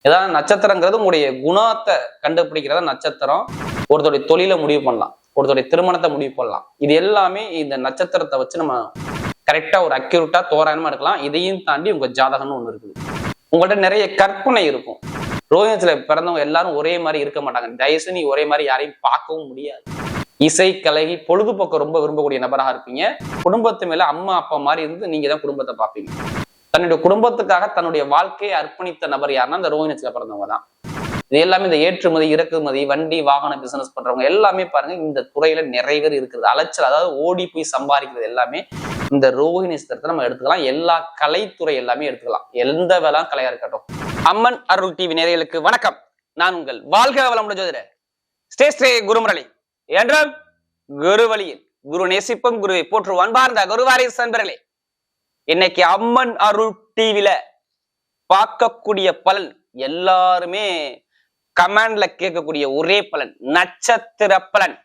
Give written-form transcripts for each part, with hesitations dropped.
ஏதாவது நட்சத்திரங்கிறது உங்களுடைய குணத்தை கண்டுபிடிக்கிறத நட்சத்திரம். ஒருத்தருடைய தொழிலை முடிவு பண்ணலாம், ஒருத்தருடைய திருமணத்தை முடிவு பண்ணலாம். இது எல்லாமே இந்த நட்சத்திரத்தை வச்சு நம்ம கரெக்டா ஒரு அக்யூரேட்டா தோராயமா எடுக்கலாம். இதையும் தாண்டி உங்க ஜாதகம்னு ஒண்ணு இருக்குது. உங்கள்ட்ட நிறைய கற்பனை இருக்கும். ரோஹிணியத்துல பிறந்தவங்க எல்லாரும் ஒரே மாதிரி இருக்க மாட்டாங்க. தயவுசு நீ ஒரே மாதிரி யாரையும் பார்க்கவும் முடியாது. இசை கலை பொழுதுபோக்கு ரொம்ப விரும்பக்கூடிய நபராக இருப்பீங்க. குடும்பத்து மேல அம்மா அப்பா மாதிரி இருந்து நீங்க தான் குடும்பத்தை பார்ப்பீங்க. தன்னுடைய குடும்பத்துக்காக தன்னுடைய வாழ்க்கையை அர்ப்பணித்த நபர் யாருன்னா இந்த ரோஹிணியத்துல பிறந்தவங்க தான். இது எல்லாமே இந்த ஏற்றுமதி இறக்குமதி வண்டி வாகன பிசினஸ் பண்றவங்க எல்லாமே பாருங்க இந்த துறையில நிறைய பேர் இருக்குது. அலைச்சல், அதாவது ஓடி போய் சம்பாதிக்கிறது எல்லாமே இந்த ரோஹிணி நட்சத்திரத்தை நம்ம எடுத்துக்கலாம். எல்லா கலைத்துறை எல்லாமே எடுத்துக்கலாம், எந்த வேலை கலையா இருக்கட்டும். அம்மன் அருள் டிவி நேயர்களுக்கு வணக்கம். நான் உங்கள் வாழ்க வளமுடன் ஜோதிடர் ஸ்ரீ குருமுரளி என்றும் குரு வழியில் குரு நேசிப்பும் குருவை போற்று அன்பார்ந்த குருவாரிஸ் நண்பர்களே, இன்னைக்கு அம்மன் அருள் டிவில பார்க்கக்கூடிய பலன் எல்லாருமே கமெண்ட்ல கேட்கக்கூடிய ஒரே பலன் நட்சத்திர பலன்.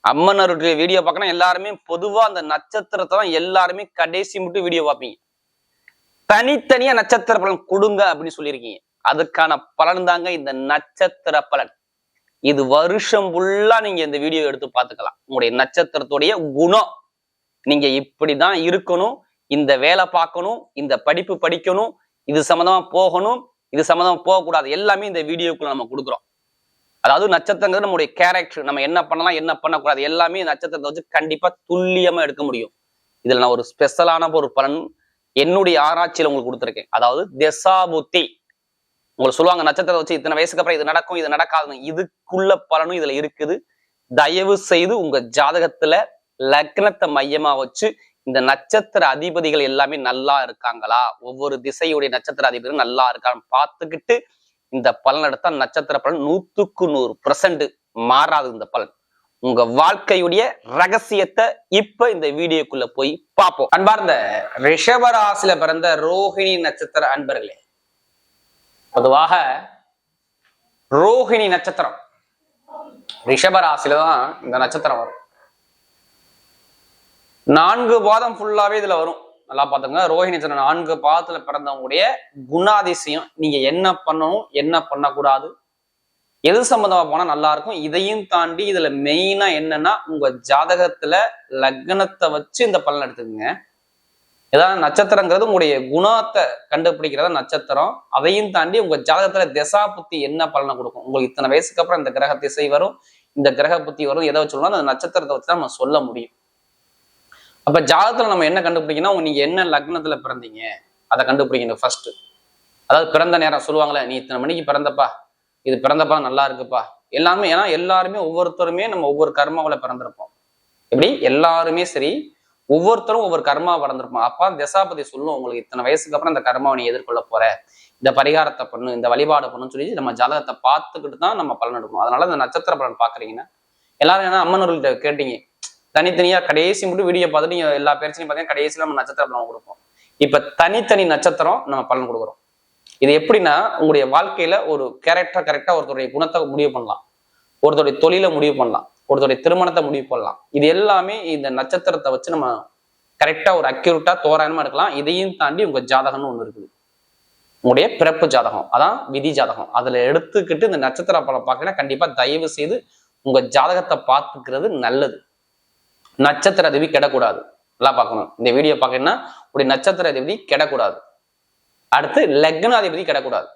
அம்மன் அருள் வீடியோ பார்க்கணும் எல்லாருமே பொதுவா அந்த நட்சத்திரத்தை தான் எல்லாருமே கடைசி மட்டும் வீடியோ பார்ப்பீங்க. தனித்தனியா நட்சத்திர பலன் கொடுங்க அப்படின்னு சொல்லியிருக்கீங்க. அதுக்கான பலன் தாங்க இந்த நட்சத்திர பலன். இது வருஷம் ஃபுல்லா நீங்க இந்த வீடியோ எடுத்து பார்த்துக்கலாம். உங்களுடைய நட்சத்திரத்துடைய குணம், நீங்க இப்படிதான் இருக்கணும், இந்த வேலை பார்க்கணும், இந்த படிப்பு படிக்கணும், இது சம்மந்தமா போகணும், இது சம்மந்தமா போகக்கூடாது, எல்லாமே இந்த வீடியோக்குள்ள நம்ம கொடுக்குறோம். அதாவது நட்சத்திரங்கிறது நம்முடைய கேரக்டர், நம்ம என்ன பண்ணலாம் என்ன பண்ணக்கூடாது எல்லாமே நட்சத்திரத்தை வச்சு கண்டிப்பா துல்லியமா எடுக்க முடியும். இதுல நான் ஒரு ஸ்பெஷலான ஒரு பலன் என்னுடைய ஆராய்ச்சியில உங்களுக்கு கொடுத்துருக்கேன். அதாவது தசாபுத்தி. உங்களுக்கு சொல்லுவாங்க நட்சத்திரத்தை வச்சு இத்தனை வயசுக்கு அப்புறம் இது நடக்கும் இது நடக்காதுன்னு, இதுக்குள்ள பலனும் இதுல இருக்குது. தயவு செய்து உங்க ஜாதகத்துல லக்னத்தை மையமா வச்சு இந்த நட்சத்திர அதிபதிகள் எல்லாமே நல்லா இருக்காங்களா, ஒவ்வொரு திசையுடைய நட்சத்திர அதிபதிகள் நல்லா இருக்கான்னு பார்த்துக்கிட்டு இந்த பலன் எடுத்தா நட்சத்திர பலன் 100% மாறாது. இந்த பலன் உங்க வாழ்க்கையுடைய ரகசியத்தை இப்ப இந்த வீடியோக்குள்ள போய் பார்ப்போம். அன்பார்ந்த ரிஷபராசியில பிறந்த ரோஹிணி நட்சத்திர அன்பர்களே, பொதுவாக ரோஹிணி நட்சத்திரம் ரிஷபராசியில தான் இந்த நட்சத்திரம் வரும். 4 பாதம் ஃபுல்லாவே இதுல வரும். நல்லா பாத்துங்க. ரோஹிணி நட்சத்திரம் 4 பாதத்துல பிறந்தவங்களுடைய குணாதிசயம், நீங்க என்ன பண்ணணும் என்ன பண்ணக்கூடாது, எது சம்பந்தமா போனா நல்லா இருக்கும். இதையும் தாண்டி இதுல மெயினா என்னன்னா உங்க ஜாதகத்துல லக்னத்தை வச்சு இந்த பலன் எடுத்துக்கங்க. ஏதாவது நட்சத்திரங்கிறது உங்களுடைய குணத்தை கண்டுபிடிக்கிறத நட்சத்திரம். அதையும் தாண்டி உங்க ஜாதகத்துல திசா புத்தி என்ன பலனை கொடுக்கும். உங்களுக்கு இத்தனை வயசுக்கு அப்புறம் இந்த கிரக திசை வரும், இந்த கிரக புத்தி வரும், எதை வச்சு சொல்லணும் அந்த நட்சத்திரத்தை வச்சுதான் நம்ம சொல்ல முடியும். அப்ப ஜாதகத்துல நம்ம என்ன கண்டுபிடிக்கணும், நீங்க என்ன லக்னத்துல பிறந்தீங்க அதை கண்டுபிடிக்கணும் ஃபர்ஸ்ட். அதாவது பிறந்த நேரம் சொல்லுவாங்களே, நீ இத்தனை மணிக்கு பிறந்தப்பா, இது பிறந்தப்பா நல்லா இருக்குப்பா எல்லாமே. ஏன்னா எல்லாருமே ஒவ்வொருத்தருமே நம்ம ஒவ்வொரு கர்மாவில பிறந்திருப்போம். எப்படி எல்லாருமே சரி ஒவ்வொருத்தரும் ஒவ்வொரு கர்மாவை பிறந்திருப்போம். அப்பா தசாபதி சொல்லுவோம், உங்களுக்கு இத்தனை வயசுக்கு அப்புறம் இந்த கர்மாவை நீ எதிர்கொள்ள போற, இந்த பரிகாரத்தை பண்ணு, இந்த வழிபாடு பண்ணுன்னு சொல்லி நம்ம ஜாதகத்தை பார்த்துக்கிட்டு தான் நம்ம பலன் எடுக்கணும். அதனால இந்த நட்சத்திர பலன் பாக்குறீங்கன்னா எல்லாரும் ஏன்னா அம்மனவர்கள்ட்ட கேட்டீங்க, தனித்தனியா கடைசி மட்டும் வீடியோ பார்த்துட்டு நீங்க எல்லா பேர்ச்சனையும் பார்த்தீங்கன்னா கடைசியில நம்ம நட்சத்திர பலன் கொடுப்போம். இப்ப தனித்தனி நட்சத்திரம் நம்ம பலன் கொடுக்குறோம். இது எப்படின்னா உங்களுடைய வாழ்க்கையில ஒரு கேரக்டர் கரெக்டா ஒருத்தருடைய குணத்தை முடிவு பண்ணலாம், ஒருத்தருடைய தொழிலை முடிவு பண்ணலாம், ஒருத்தருடைய திருமணத்தை முடிவு பண்ணலாம். இது எல்லாமே இந்த நட்சத்திரத்தை வச்சு நம்ம கரெக்டா ஒரு அக்யூரேட்டா தோராயமா எடுக்கலாம். இதையும் தாண்டி உங்க ஜாதகம்னு ஒண்ணு இருக்குது, உங்களுடைய பிறப்பு ஜாதகம், அதான் விதி ஜாதகம். அதுல எடுத்துக்கிட்டு இந்த நட்சத்திர பலன் பார்க்கணும். கண்டிப்பா தயவு செய்து உங்க ஜாதகத்தை பார்த்துக்கிறது நல்லது. நட்சத்திர அதிபதி கெடக்கூடாது, நல்லா பார்க்கணும். இந்த வீடியோ பார்க்கணும்னா உடைய நட்சத்திர அதிபதி கெடக்கூடாது. அடுத்து லக்னாதிபதி கெடக்கூடாது.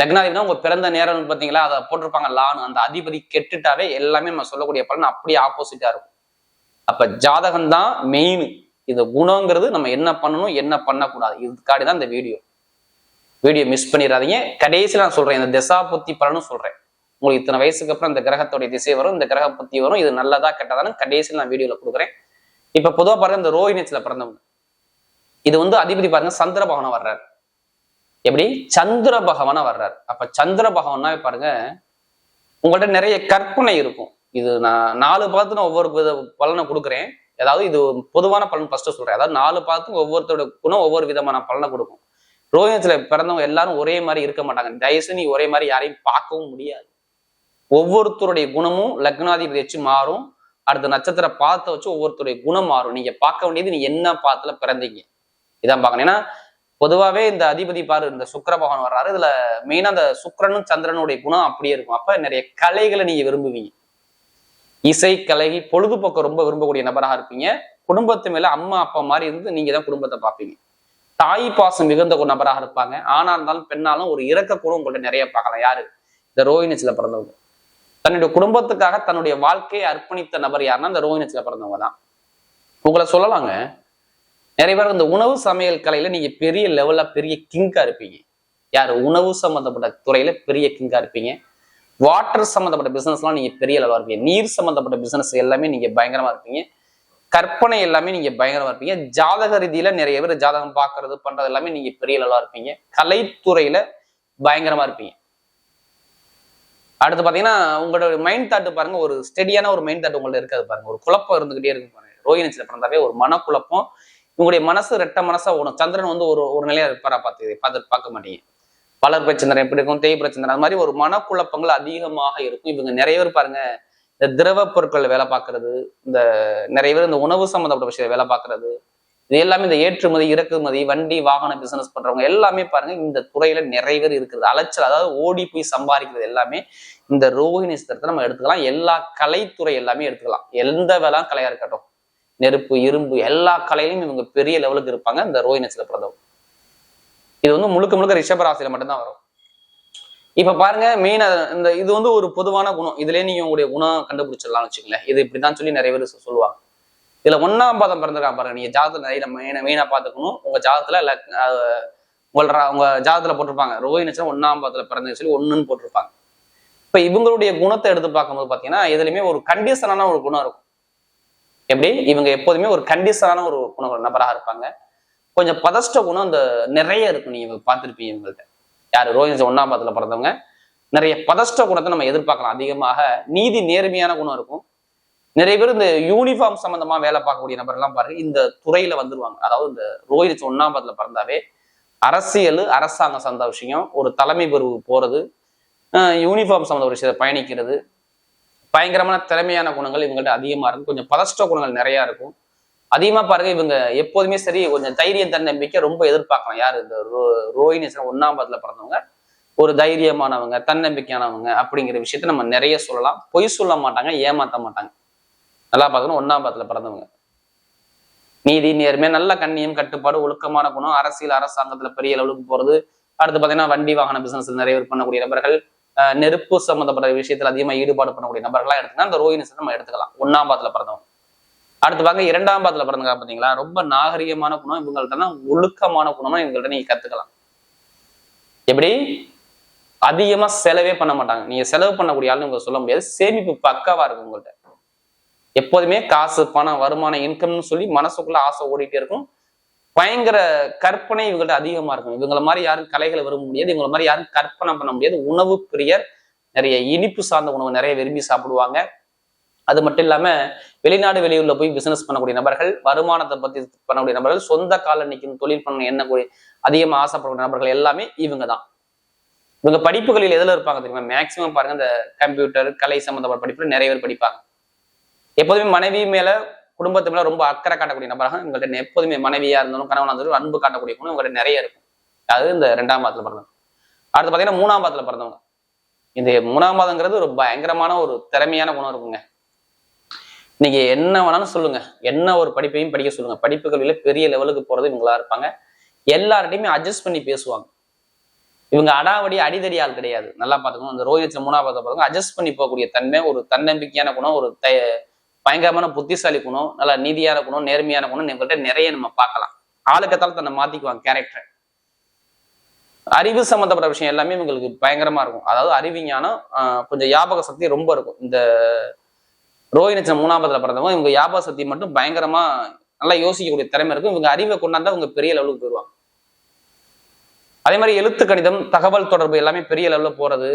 லக்னாதிபதினா உங்க பிறந்த நேரம் பார்த்தீங்களா, அதை போட்டிருப்பாங்க லான்னு, அந்த அதிபதி கெட்டுட்டாவே எல்லாமே நம்ம சொல்லக்கூடிய பலன் அப்படியே ஆப்போசிட்டா இருக்கும். அப்ப ஜாதகம் தான் மெயின். இது குணங்கிறது நம்ம என்ன பண்ணணும் என்ன பண்ணக்கூடாது, இதுக்காடி தான் இந்த வீடியோ மிஸ் பண்ணிடாதீங்க. கடைசியில் நான் சொல்றேன், இந்த திசா புத்தி பலனும் சொல்றேன். உங்களுக்கு இத்தனை வயசுக்கு அப்புறம் இந்த கிரகத்துடைய திசை வரும், இந்த கிரக புத்தி வரும், இது நல்லதா கெட்டதானு கடைசியில் நான் வீடியோல கொடுக்குறேன். இப்ப பொதுவா பாருங்க, இந்த ரோஹிணியத்துல பிறந்தவங்க இது அதிபதி பாருங்க சந்திர பகவானா வர்றாரு. எப்படி சந்திர பகவானா வர்றாரு. அப்ப சந்திர பகவானா பாருங்க உங்கள்ட்ட நிறைய கற்பனை இருக்கும். இது நான் 4 பாதத்துக்கு ஒவ்வொரு பலனை கொடுக்குறேன். அதாவது இது பொதுவான பலன் ஃபர்ஸ்ட் சொல்றேன். அதாவது 4 பாதத்துக்கு ஒவ்வொருத்தரோட குணம் ஒவ்வொரு விதமான பலனை கொடுக்கும். ரோஹிணியத்துல பிறந்தவங்க எல்லாரும் ஒரே மாதிரி இருக்க மாட்டாங்க. தயவுசு நீ ஒரே மாதிரி யாரையும் பார்க்கவும் முடியாது. ஒவ்வொருத்தருடைய குணமும் லக்னாதிபதி வச்சு மாறும். அடுத்த நட்சத்திர பாதத்தை வச்சு ஒவ்வொருத்தருடைய குணம் மாறும். நீங்க பார்க்க வேண்டியது நீ என்ன பாதத்துல பிறந்தீங்க இதான் பார்க்கணும். ஏன்னா பொதுவாவே இந்த அதிபதி பாரு இந்த சுக்கிர பகவான் வர்றாரு, இதுல மெயினா அந்த சுக்கிரனும் சந்திரனுடைய குணம் அப்படியே இருக்கும். அப்ப நிறைய கலைகளை நீங்க விரும்புவீங்க. இசை கலை பொழுதுபோக்கு ரொம்ப விரும்பக்கூடிய நபராக இருப்பீங்க. குடும்பத்து மேல அம்மா அப்பா மாதிரி இருந்து நீங்க தான் குடும்பத்தை பார்ப்பீங்க. தாய் பாசம் மிகுந்த ஒரு நபராக இருப்பாங்க. ஆணா இருந்தாலும் பெண்ணாலும் ஒரு இரக்க குணம் உங்கள்ட்ட நிறைய பார்க்கலாம். யாரு? இந்த ரோஹிணிச்சில பிறந்தவங்க. தன்னுடைய குடும்பத்துக்காக தன்னுடைய வாழ்க்கையை அர்ப்பணித்த நபர் யாருன்னா இந்த ரோஹிணிச்சில பிறந்தவங்க தான். உங்களை சொல்லலாங்க, நிறைய பேர் இந்த உணவு சமையல் கலையில நீங்க பெரிய லெவல்ல பெரிய கிங்கா இருப்பீங்க. யாரு? உணவு சம்பந்தப்பட்ட துறையில பெரிய கிங்கா இருப்பீங்க. வாட்டர் சம்பந்தப்பட்ட பிசினஸ் எல்லாம் நீங்க பெரிய லெவலா இருப்பீங்க. நீர் சம்பந்தப்பட்ட பிசினஸ் எல்லாமே நீங்க பயங்கரமா இருப்பீங்க. கற்பனை எல்லாமே நீங்க பயங்கரமா இருப்பீங்க. ஜாதக ரீதியில நிறைய பேர் ஜாதகம் பாக்குறது பண்றது எல்லாமே நீங்க பெரிய லெவலா இருப்பீங்க. கலைத்துறையில பயங்கரமா இருப்பீங்க. அடுத்து பாத்தீங்கன்னா உங்களோட மைண்ட் தாட் பாருங்க, ஒரு ஸ்டெடியான ஒரு மைண்ட் தாட் உங்கள்ட்ட இருக்காது பாருங்க. ஒரு குழப்பம் இருந்துகிட்டே இருக்கு பாருங்க. ரோஹிணிச்சில பிறந்தாவே ஒரு மனக்குழப்பம். உங்களுடைய மனசு ரெட்ட மனசா ஓடும். சந்திரன் வந்து ஒரு நிலையா இருப்பாரா பார்க்க மாட்டீங்க. பலர் பிரச்சனை எப்படி இருக்கும், தேய் பிரச்சனை, அது மாதிரி ஒரு மனக்குழப்பங்கள் அதிகமாக இருக்கும். இவங்க நிறைய பேர் பாருங்க, இந்த திரவ பொருட்கள் வேலை பார்க்கறது, இந்த நிறைய பேர் இந்த உணவு சம்பந்தப்பட்ட விஷயம் வேலை பார்க்கறது, இது எல்லாமே இந்த ஏற்றுமதி இறக்குமதி வண்டி வாகன பிசினஸ் பண்றவங்க எல்லாமே பாருங்க இந்த துறையில நிறைய பேர் இருக்கிறது. அலைச்சல், அதாவது ஓடி போய் சம்பாதிக்கிறது எல்லாமே இந்த ரோஹிணி நட்சத்திரத்தை நம்ம எடுத்துக்கலாம். எல்லா கலைத்துறை எல்லாமே எடுத்துக்கலாம். எந்த வேலை கலையா இருக்கட்டும், நெருப்பு இரும்பு எல்லா கலையிலும் இவங்க பெரிய லெவலுக்கு இருப்பாங்க இந்த ரோஹிணி நட்சத்திர பிறந்தவங்க. இது வந்து முழுக்க முழுக்க ரிஷபராசியில மட்டும்தான் வரும். இப்ப பாருங்க, மெயின் இந்த இது வந்து ஒரு பொதுவான குணம். இதுலயே நீங்க உங்களுடைய குணம் கண்டுபிடிச்சிடலாம்னு வச்சுக்கோங்களேன். இது இப்படிதான் சொல்லி நிறைய பேர் சொல்லுவாங்க. இதுல 1ஆம் பாதம் பிறந்திருக்காங்க பாருங்க. நீங்க ஜாதகத்துல நிறைய மெயினா பாத்துக்கணும். உங்க ஜாதகத்துல உங்க ஜாதகத்துல போட்டிருப்பாங்க ரோஹிணி நட்சத்திரம் 1ஆம் பாதத்துல பிறந்தது சொல்லி 1ன்னு போட்டிருப்பாங்க. இப்ப இவங்களுடைய குணத்தை எடுத்து பார்க்கும்போது பாத்தீங்கன்னா எதுலையுமே ஒரு கண்டிஷனான ஒரு குணம் இருக்கும். எப்படி? இவங்க எப்போதுமே ஒரு கண்டிஷனான ஒரு குணம் நபராக இருப்பாங்க. கொஞ்சம் பதஷ்ட குணம் இந்த நிறைய இருக்கும். நீங்க பார்த்துருப்பீங்க இவங்கள்ட்ட. யாரு? ரோஹிணி 1ஆம் பாதத்துல பிறந்தவங்க. நிறைய பதஷ்ட குணத்தை நம்ம எதிர்பார்க்கலாம். அதிகமாக நீதி நேர்மையான குணம் இருக்கும். நிறைய பேர் இந்த யூனிஃபார்ம் சம்பந்தமா வேலை பார்க்கக்கூடிய நபர்லாம் பாருங்க இந்த துறையில வந்துருவாங்க. அதாவது இந்த ரோஹிணி 1ஆம் பாதத்துல பிறந்தாவே அரசியல் அரசாங்கம் சார்ந்த விஷயம், ஒரு தலைமை பொறுப்பு போறது, யூனிஃபார்ம் சம்பந்த ஒரு விஷயத்தை பயணிக்கிறது, பயங்கரமான திறமையான குணங்கள் இவங்கள்ட்ட அதிகமா இருக்கும். கொஞ்சம் பதஷ்ட குணங்கள் நிறைய இருக்கும். அதிகமா பாருங்க, இவங்க எப்போதுமே சரி கொஞ்சம் தைரியம் தன்னம்பிக்கை ரொம்ப எதிர்பார்க்கலாம். யாரு? இந்த ரோஹிணி 1ஆம் பாதத்துல பிறந்தவங்க ஒரு தைரியமானவங்க, தன்னம்பிக்கையானவங்க அப்படிங்கிற விஷயத்த நம்ம நிறைய சொல்லலாம். பொய் சொல்ல மாட்டாங்க, ஏமாத்த மாட்டாங்க. நல்லா பார்க்கணும். 1ஆம் பாதத்துல பிறந்தவங்க நீதி நேர்மை, நல்ல கண்ணியம் கட்டுப்பாடு ஒழுக்கமான குணம், அரசியல் அரசாங்கத்துல பெரிய அளவுக்கு போறது. அடுத்து பாத்தீங்கன்னா வண்டி வாகன பிசினஸ் நிறைய பேர் பண்ணக்கூடிய நபர்கள், நெருப்பு சம்பந்தப்பட்ட விஷயத்துல அதிகமா ஈடுபாடு பண்ணக்கூடிய நபர்களா எடுத்துக்கலாம். இந்த ரோஹிணி நம்ம எடுத்துக்கலாம் 1ஆம் பாதத்துல பிறந்தவங்க. அடுத்து பாருங்க 2ஆம் பாதத்துல பிறந்தவங்க பாத்தீங்களா, ரொம்ப நாகரிகமான குணம் இவங்கள்ட்ட, ஒழுக்கமான குணமா இவங்கள்ட்ட நீங்க கத்துக்கலாம். எப்படி? அதிகமா செலவே பண்ண மாட்டாங்க. நீங்க செலவு பண்ணக்கூடிய ஆளுன்னு உங்களுக்கு சொல்ல முடியாது. சேமிப்பு பக்காவா இருக்கும் உங்கள்ட்ட. எப்போதுமே காசு பணம் வருமானம் இன்கம்னு சொல்லி மனசுக்குள்ள ஆசை ஓடிட்டே இருக்கும். பயங்கர கற்பனை இவங்கள்ட்ட அதிகமா இருக்கும். இவங்களை மாதிரி யாரும் கலைகளை விரும்ப முடியாது. இவங்களை மாதிரி யாரும் கற்பனை பண்ண முடியாது. உணவு பிரியர், நிறைய இனிப்பு சார்ந்த உணவு நிறைய விரும்பி சாப்பிடுவாங்க. அது மட்டும் இல்லாம வெளிநாடு வெளியூர்ல போய் பிசினஸ் பண்ணக்கூடிய நபர்கள், வருமானத்தை பத்தி பண்ணக்கூடிய நபர்கள், சொந்த கால நிற்கும் தொழில் பண்ண எண்ணக்கூடிய அதிகமா ஆசைப்படக்கூடிய நபர்கள் எல்லாமே இவங்க தான். இவங்க படிப்புகளில் எதுல இருப்பாங்க தெரியுமா? மேக்சிமம் பாருங்க இந்த கம்ப்யூட்டர் கலை சம்பந்தப்பட்ட படிப்புல நிறைய பேர் படிப்பாங்க. எப்போதுமே மனைவி மேல குடும்பத்து மேல ரொம்ப அக்கறை காட்டக்கூடிய நபராக இவங்கள்ட்ட எப்போதுமே மனைவியா இருந்தாலும் கணவனா இருந்தாலும் அன்பு காட்டக்கூடிய குணம் இவங்கள்ட்ட நிறைய இருக்கும். அது இந்த 2ஆம் பாதத்துல பிறந்தவங்க. அடுத்து பாத்தீங்கன்னா 3ஆம் பாதத்துல பிறந்தவங்க. இந்த 3ஆம் பாதங்கிறது ஒரு பயங்கரமான ஒரு திறமையான குணம் இருக்குங்க. நீங்க என்ன வேணாலும் சொல்லுங்க, என்ன ஒரு படிப்பையும் படிக்க சொல்லுங்க, படிப்பு கல்வியில பெரிய லெவலுக்கு போறது இவங்களா இருப்பாங்க. எல்லார்ட்டையுமே அட்ஜஸ்ட் பண்ணி பேசுவாங்க. இவங்க அடாவடி அடிதடி ஆள் கிடையாது. நல்லா பாத்துக்கணும். இந்த ரோஹிணி 3ஆம் பாதத்துல பிறந்தவங்க அட்ஜஸ்ட் பண்ணி போகக்கூடிய தன்மை, ஒரு தன்னம்பிக்கையான குணம், ஒரு பயங்கரமான புத்திசாலி குணம், நல்லா நீதியான குணம், நேர்மையான குணம் இவங்கள்ட்ட நிறைய நம்ம பார்க்கலாம். ஆளுக்கத்தால தன்னை மாத்திக்குவாங்க கேரக்டர். அறிவு சம்பந்தப்பட்ட விஷயம் எல்லாமே இவங்களுக்கு பயங்கரமா இருக்கும். அதாவது அறிவிஞானம், கொஞ்சம் ஞாபக சக்தி ரொம்ப இருக்கும். இந்த ரோஹிணி 3ஆம் பாதத்துல பிறந்தவங்க இவங்க ஞாபக சக்தி மட்டும் பயங்கரமா நல்லா யோசிக்கக்கூடிய திறமை இருக்கும். இவங்க அறிவை கொண்டாந்தா இவங்க பெரிய லெவலுக்கு போயிடுவாங்க. அதே மாதிரி எழுத்து கணிதம், தகவல் தொடர்பு எல்லாமே பெரிய லெவல்ல போறது,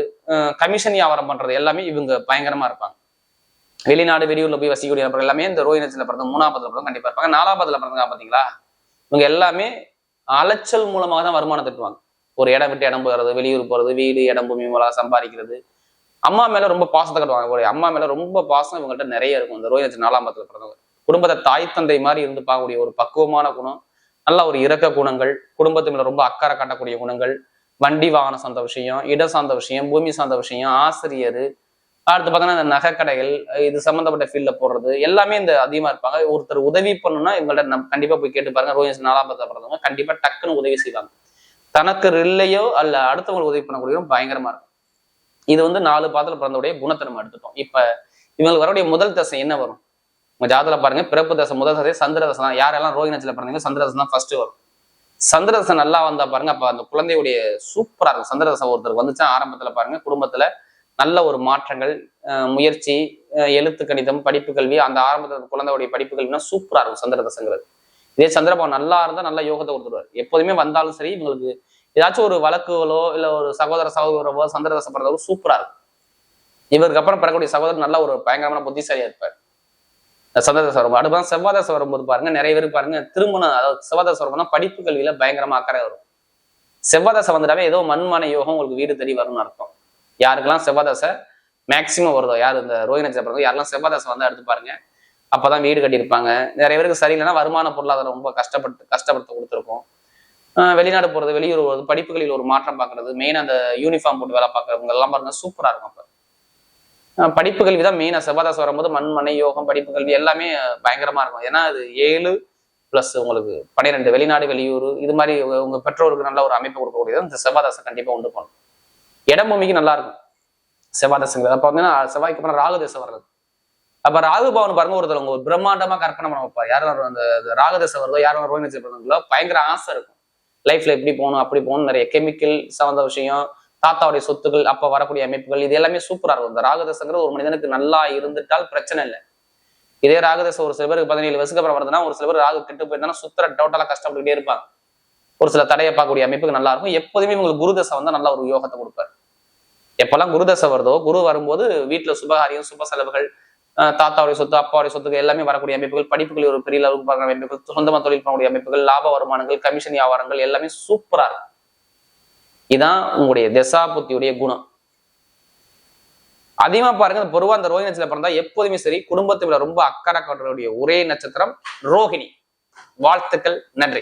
கமிஷன் வியாபாரம் பண்றது எல்லாமே இவங்க பயங்கரமா இருப்பாங்க. வெளிநாடு வெளியூர்ல போய் வசிக்கக்கூடிய நபர்கள் எல்லாமே இந்த ரோஹிணி பிறந்த 3ஆம் பாதத்துல பிறந்த கண்டிப்பா இருப்பாங்க. 4ஆம் பாதத்துல பிறந்தாங்க பாத்தீங்களா, இவங்க எல்லாமே அலைச்சல் மூலமாக தான் வருமானம் தட்டுவாங்க. ஒரு இடம் விட்டு இடம் போறது, வெளியூர் போறது, வீடு இடம் பூமி மூலம் சம்பாதிக்கிறது. அம்மா மேல ரொம்ப பாசத்தை கட்டுவாங்க. ஒரு அம்மா மேல ரொம்ப பாசம் இவங்கள்ட்ட நிறைய இருக்கும். இந்த ரோஹிணி 4ஆம் பாதத்துல பிறந்தவங்க குடும்பத்தை தாய் தந்தை மாதிரி இருந்து பார்க்கக்கூடிய ஒரு பக்குவமான குணம், நல்ல ஒரு இரக்க குணங்கள், குடும்பத்து மேல ரொம்ப அக்கறை காட்டக்கூடிய குணங்கள், வண்டி வாகனம் சார்ந்த விஷயம், இடம் சார்ந்த விஷயம், பூமி சார்ந்த விஷயம், ஆசிரியர், அடுத்து பார்த்தோன்னா இந்த நகைக்கடைகள், இது சம்பந்தப்பட்ட ஃபீல்ட்ல போடுறது எல்லாமே இந்த அதிகமா இருப்பாங்க. ஒருத்தர் உதவி பண்ணணும்னா இவங்கள்ட்ட நம்ம கண்டிப்பா போய் கேட்டு பாருங்க. ரோஹிணி 4ஆம் பாதத்துல பிறந்தவங்க கண்டிப்பா டக்குன்னு உதவி செய்வாங்க. தனக்கு இல்லையோ அல்ல அடுத்தவங்களுக்கு உதவி பண்ணக்கூடியவங்க பயங்கரமா இருக்கும். இது வந்து 4 பாதத்துல பிறந்தவுடைய குணத்தை நம்ம எடுத்துட்டோம். இப்ப இவங்களுக்கு வரக்கூடிய முதல் தசை என்ன வரும்? உங்க ஜாதகத்துல பாருங்க, பிறப்பு தசை முதல் தசை சந்திர தசை தான். யாரெல்லாம் ரோஹிணி நட்சத்திரத்துல பிறந்தீங்க சந்திர தசை தான் ஃபர்ஸ்ட் வரும். சந்திர தசை நல்லா வந்தா பாருங்க, அப்ப அந்த குழந்தையுடைய சூப்பரா இருக்கும். சந்திர தசை ஒருத்தருக்கு வந்துச்சா ஆரம்பத்துல பாருங்க, குடும்பத்துல நல்ல ஒரு மாற்றங்கள், முயற்சி, எழுத்து கணிதம், படிப்பு கல்வி, அந்த ஆரம்பத்துல குழந்தையுடைய படிப்பு கல்வினா சூப்பரா இருக்கும் சந்திர தசைங்கிறது. இதே சந்திரபாவம் நல்லா இருந்தா நல்ல யோகத்தை கொடுத்துருவாரு. எப்போதுமே வந்தாலும் சரி, இவங்களுக்கு ஏதாச்சும் ஒரு வழக்குகளோ இல்ல ஒரு சகோதர சகோதரவோ சந்திர தசை பிறந்தவரும் சூப்பரா இருக்கும். இவருக்கு அப்புறம் பெறக்கூடிய சகோதரர் நல்ல ஒரு பயங்கரமான புத்திசாலியா இருப்பார். சந்திர தசை வரும்போது அடுத்த செவ்வாய் தசை வரும்போது பாருங்க, நிறைய பேருக்கு பாருங்க திருமணம், அதாவது செவ்வாய் தசை வரும்போது படிப்பு கல்வியில பயங்கரமா அக்கறை வரும். செவ்வாய் தசை வந்துட்டாவே ஏதோ மண்மனை யோகம் உங்களுக்கு வீடு தேடி வரும்னு அர்த்தம். யாருக்கெல்லாம் செவ்வாய் தசை மேக்சிமம் வருதோ, யார் இந்த ரோஹிணி நட்சத்திரம் யாரெல்லாம் செவ்வாய் தசை வந்து எடுத்து பாருங்க, அப்பதான் வீடு கட்டியிருப்பாங்க. நிறைய பேருக்கு சரியில்லைன்னா வருமான பொருளாதாரம் ரொம்ப கஷ்டப்படுத்த கொடுத்துருக்கோம். வெளிநாடு போறது, வெளியூர் போறது, படிப்புகளில் ஒரு மாற்றம் பார்க்கறது, மெயின் அந்த யூனிஃபார்ம் போட்டு வேலை பார்க்கறவங்க எல்லாம் பாருங்க சூப்பரா இருக்கும். அப்ப படிப்பு கல்வி தான் மெயினா செவ்வாய் தசை வரும்போது மண்மனை யோகம் படிப்பு கல்வி எல்லாமே பயங்கரமா இருக்கும். ஏன்னா அது 7+ உங்களுக்கு 12 வெளிநாடு வெளியூர் இது மாதிரி உங்க பெற்றோருக்கு நல்ல ஒரு அமைப்பு கொடுக்கக்கூடியது இந்த செவ்வாய் தசை கண்டிப்பா உண்டு பண்ணும். இடம் பூமிக்கு நல்லா இருக்கும் செவ்வாய் தசைங்கிறது. அப்ப வந்து செவ்வாய்க்கு அப்புறம் ராகு தசை வர்றது. அப்ப ராகு பவன் பாருங்க, ஒருத்தர் உங்க பிரம்மாண்டமா கற்பனை பண்ண வைப்பார். யாரும் அந்த ராகு தசை வருதோ, யாரும் ரோஹிணி நட்சத்திரங்களோ பயங்கர ஆசை இருக்கும். லைஃப்ல எப்படி போகணும் அப்படி போகணும், நிறைய கெமிக்கல் சம்பந்த விஷயம், தாத்தாவுடைய சொத்துக்கள், அப்ப வரக்கூடிய அமைப்புகள், இது எல்லாமே சூப்பரா இருக்கும். இந்த ராகதசைங்கிறது ஒரு மனிதனுக்கு நல்லா இருந்துட்டால் பிரச்சனை இல்லை. இதே ராகதசை ஒரு சில பேருக்கு 17 வயசுக்கு அப்புறம் வருதுன்னா, ஒரு சில பேர் ராகு கெட்டு போயிருந்தாலும் சுத்தர டோட்டலா கஷ்டப்பட்டுக்கிட்டே இருப்பாங்க. ஒரு சில தடையை பார்க்கக்கூடிய அமைப்புக்கு நல்லா இருக்கும். எப்போதுமே உங்களுக்கு குருதசை வந்து நல்ல ஒரு யோகத்தை கொடுப்பாரு. எப்பெல்லாம் குருதசை வருதோ, குரு வரும்போது வீட்டுல சுபகாரியம், சுப செலவுகள், தாத்தாவுடைய சொத்து, அப்பாவுடைய சொத்துக்கு எல்லாமே வரக்கூடிய அமைப்புகள், படிப்புகளில் ஒரு பெரிய அளவுக்கு பார்க்குற அமைப்புகள், சொந்தமா தொழில் பண்ணக்கூடிய அமைப்புகள், லாப வருமானங்கள், கமிஷன் வியாபாரங்கள் எல்லாமே சூப்பரா இருக்கும். இதான் உங்களுடைய திசா புத்தியுடைய குணம். அதிகமா பாருங்க, பொதுவா அந்த ரோஹிணி நட்சத்திரம் பிறந்தா எப்போதுமே சரி குடும்பத்துல ரொம்ப அக்கறை காட்டுறக்கூடிய ஒரே நட்சத்திரம் ரோஹிணி. வாழ்த்துக்கள், நன்றி.